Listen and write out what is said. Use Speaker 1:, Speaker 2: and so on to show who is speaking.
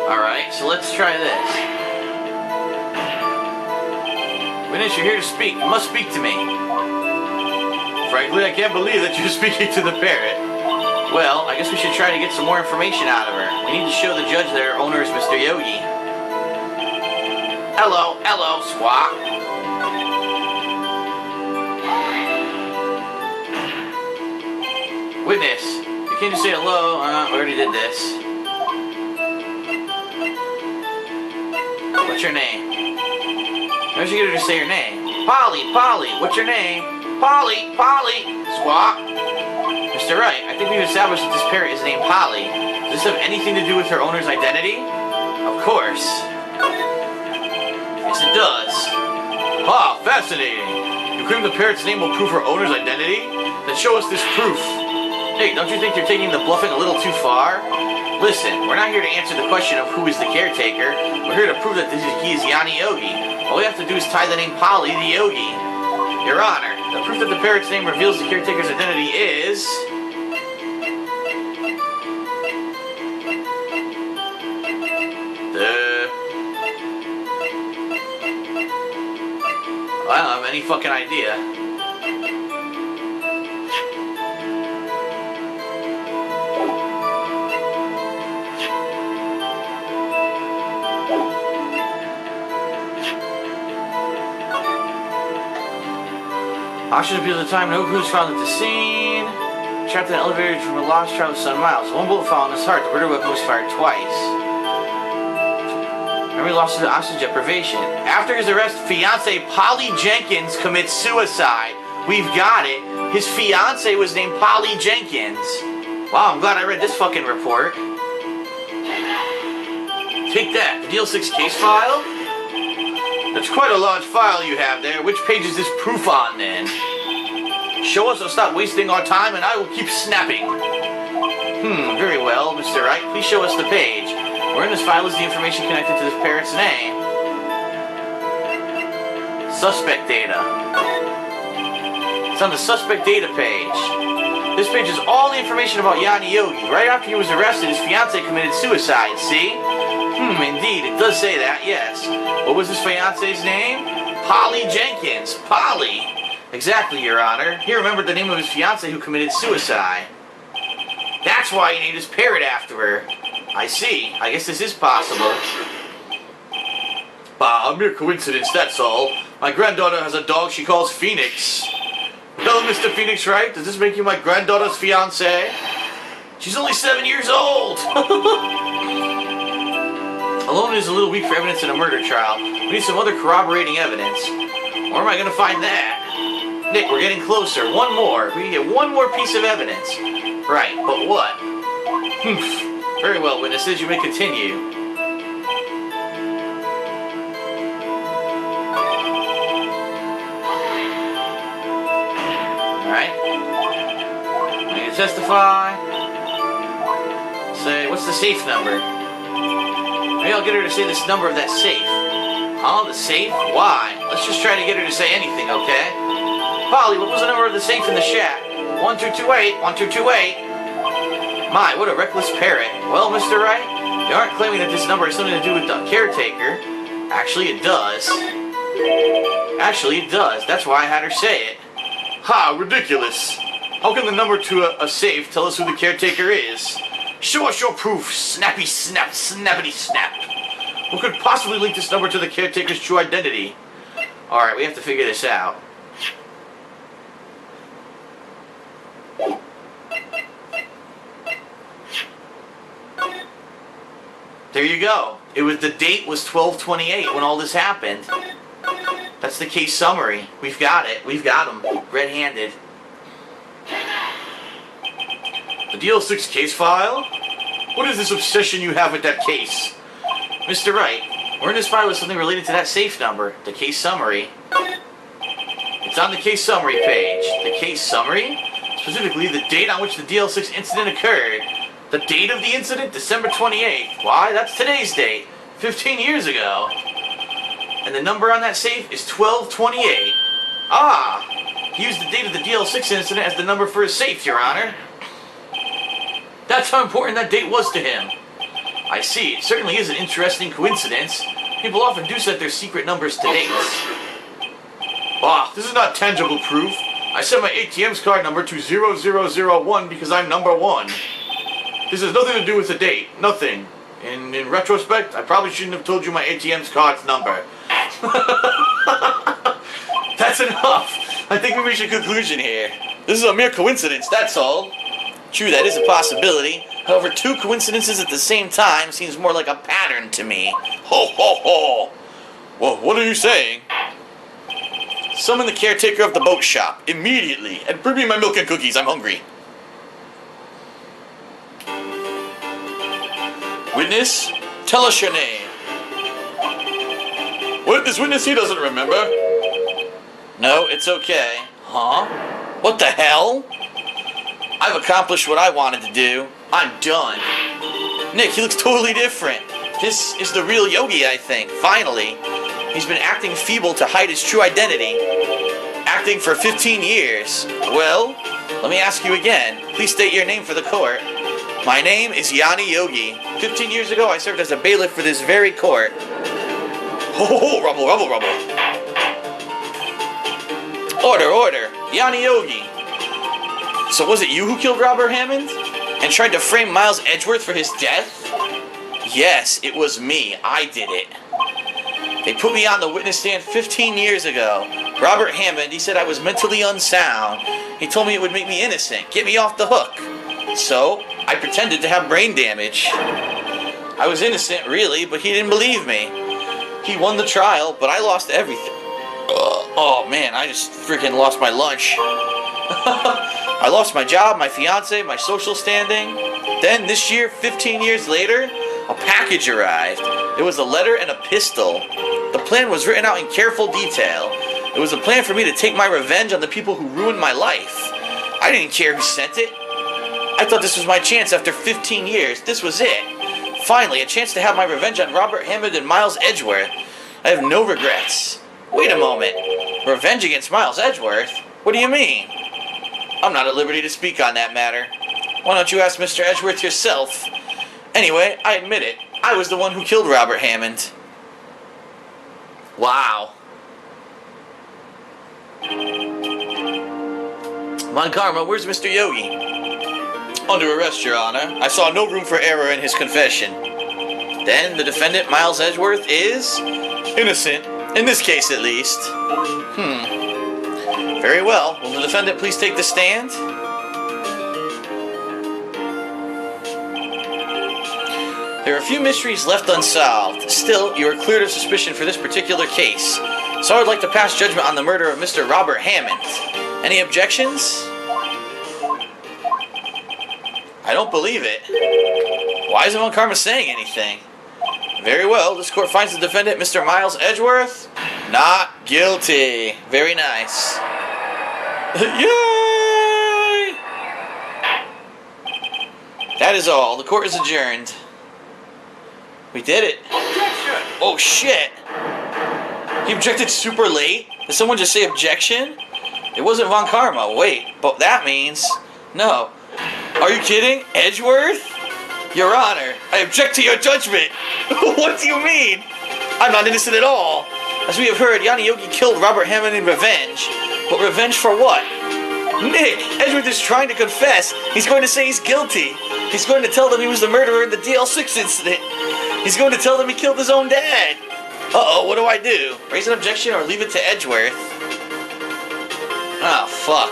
Speaker 1: Alright, so let's try this. Witness, you're here to speak. You must speak to me. Frankly, I can't believe that you're speaking to the parrot. Well, I guess we should try to get some more information out of her. We need to show the judge that our owner is Mr. Yogi. Hello, Squawk. Witness, you can't just say hello. We already did this. What's your name? Why don't you get her to say your name? Polly, what's your name? Polly, Squawk. Mr. Wright, I think we've established that this parrot is named Polly. Does this have anything to do with her owner's identity? Of course. Yes, it does. Ah, fascinating. You claim the parrot's name will prove her owner's identity? Then show us this proof. Hey, don't you think you're taking the bluffing a little too far? Listen, we're not here to answer the question of who is the caretaker. We're here to prove that he is Yanni Yogi. All we have to do is tie the name Polly to Yogi. Your Honor, the proof that the parrot's name reveals the caretaker's identity is... I don't have any fucking idea. Auction appeals at the time, no clues found at the scene. Trapped in an elevator from a lost travel 7 miles. One bullet found in his heart. The murder weapon was fired twice. Memory lost to oxygen deprivation. After his arrest, fiancée Polly Jenkins commits suicide. We've got it. His fiancée was named Polly Jenkins. Wow, I'm glad I read this fucking report. Take that. The DL6 case file? That's quite a large file you have there. Which page is this proof on, then? Show us or stop wasting our time, and I will keep snapping. Very well, Mr. Wright. Please show us the page. Where in this file is the information connected to this parrot's name? Suspect data. It's on the suspect data page. This page is all the information about Yanni Yogi. Right after he was arrested, his fiancée committed suicide, see? Indeed, it does say that, yes. What was his fiancée's name? Polly Jenkins. Polly. Exactly, Your Honor. He remembered the name of his fiancée who committed suicide. That's why he named his parrot after her. I see. I guess this is possible. Bah, a mere coincidence, that's all. My granddaughter has a dog she calls Phoenix. Hello, Mr. Phoenix Wright. Does this make you my granddaughter's fiancé? She's only 7 years old. Alone is a little weak for evidence in a murder trial. We need some other corroborating evidence. Where am I going to find that? Nick, we're getting closer. One more. We can get one more piece of evidence. Right, but what? Very well, witnesses. You may continue. Alright. I'm going to testify. Say, what's the safe number? Maybe I'll get her to say this number of that safe. Huh? The safe? Why? Let's just try to get her to say anything, okay? Polly, what was the number of the safe in the shack? 1228, 1228. My, what a reckless parrot. Well, Mr. Wright, you aren't claiming that this number has something to do with the caretaker. Actually, it does. That's why I had her say it. Ha, ridiculous. How can the number to a safe tell us who the caretaker is? Show us your proof, snappy snap, snappity snap. What could possibly link this number to the caretaker's true identity? Alright, we have to figure this out. There you go. The date was 12/28 when all this happened. That's the case summary. We've got it. We've got him. Red-handed. The DL6 case file? What is this obsession you have with that case? Mr. Wright, where in this file is something related to that safe number? The case summary. It's on the case summary page. The case summary? Specifically, the date on which the DL6 incident occurred. The date of the incident? December 28th. Why? That's today's date. 15 years ago. And the number on that safe is 1228. Ah! He used the date of the DL6 incident as the number for his safe, Your Honor. That's how important that date was to him. I see. It certainly is an interesting coincidence. People often do set their secret numbers to dates. Ah, this is not tangible proof. I set my ATM's card number to 0001 because I'm number 1. This has nothing to do with the date. Nothing. And in retrospect, I probably shouldn't have told you my ATM's card's number. That's enough. I think we reached a conclusion here. This is a mere coincidence, that's all. True, that is a possibility. However, 2 coincidences at the same time seems more like a pattern to me. Ho, ho, ho. Well, what are you saying? Summon the caretaker of the boat shop, immediately, and bring me my milk and cookies, I'm hungry. Witness, tell us your name. What? This witness, he doesn't remember. No, it's okay. Huh? What the hell? I've accomplished what I wanted to do. I'm done. Nick, he looks totally different. This is the real Yogi, I think. Finally. He's been acting feeble to hide his true identity. Acting for 15 years. Well, let me ask you again. Please state your name for the court. My name is Yanni Yogi. 15 years ago, I served as a bailiff for this very court. Ho ho ho, rubble, rubble, rubble. Order, order. Yanni Yogi. So was it you who killed Robert Hammond? And tried to frame Miles Edgeworth for his death? Yes, it was me. I did it. They put me on the witness stand 15 years ago. Robert Hammond, he said I was mentally unsound. He told me it would make me innocent, get me off the hook. So, I pretended to have brain damage. I was innocent, really, but he didn't believe me. He won the trial, but I lost everything. Oh man, I just freaking lost my lunch. I lost my job, my fiance, my social standing. Then this year, 15 years later, a package arrived. It was a letter and a pistol. The plan was written out in careful detail. It was a plan for me to take my revenge on the people who ruined my life. I didn't care who sent it. I thought this was my chance after 15 years. This was it. Finally, a chance to have my revenge on Robert Hammond and Miles Edgeworth. I have no regrets. Wait a moment. Revenge against Miles Edgeworth? What do you mean? I'm not at liberty to speak on that matter. Why don't you ask Mr. Edgeworth yourself? Anyway, I admit it. I was the one who killed Robert Hammond. Wow. Von Karma, where's Mr. Yogi? Under arrest, Your Honor. I saw no room for error in his confession. Then the defendant, Miles Edgeworth, is innocent. In this case, at least. Very well. Will the defendant please take the stand? There are a few mysteries left unsolved. Still, you are cleared of suspicion for this particular case. So I would like to pass judgment on the murder of Mr. Robert Hammond. Any objections? I don't believe it. Why isn't Von Karma saying anything? Very well, this court finds the defendant, Mr. Miles Edgeworth, not guilty. Very nice. Yay! That is all. The court is adjourned. We did it.
Speaker 2: Objection!
Speaker 1: Oh shit! He objected super late? Did someone just say objection? It wasn't Von Karma. Wait, but that means... No. Are you kidding? Edgeworth? Your Honor, I object to your judgment. What do you mean? I'm not innocent at all. As we have heard, Yanni Yogi killed Robert Hammond in revenge. But revenge for what? Nick, Edgeworth is trying to confess. He's going to say he's guilty. He's going to tell them he was the murderer in the DL6 incident. He's going to tell them he killed his own dad. Uh-oh, what do I do? Raise an objection or leave it to Edgeworth? Ah, fuck.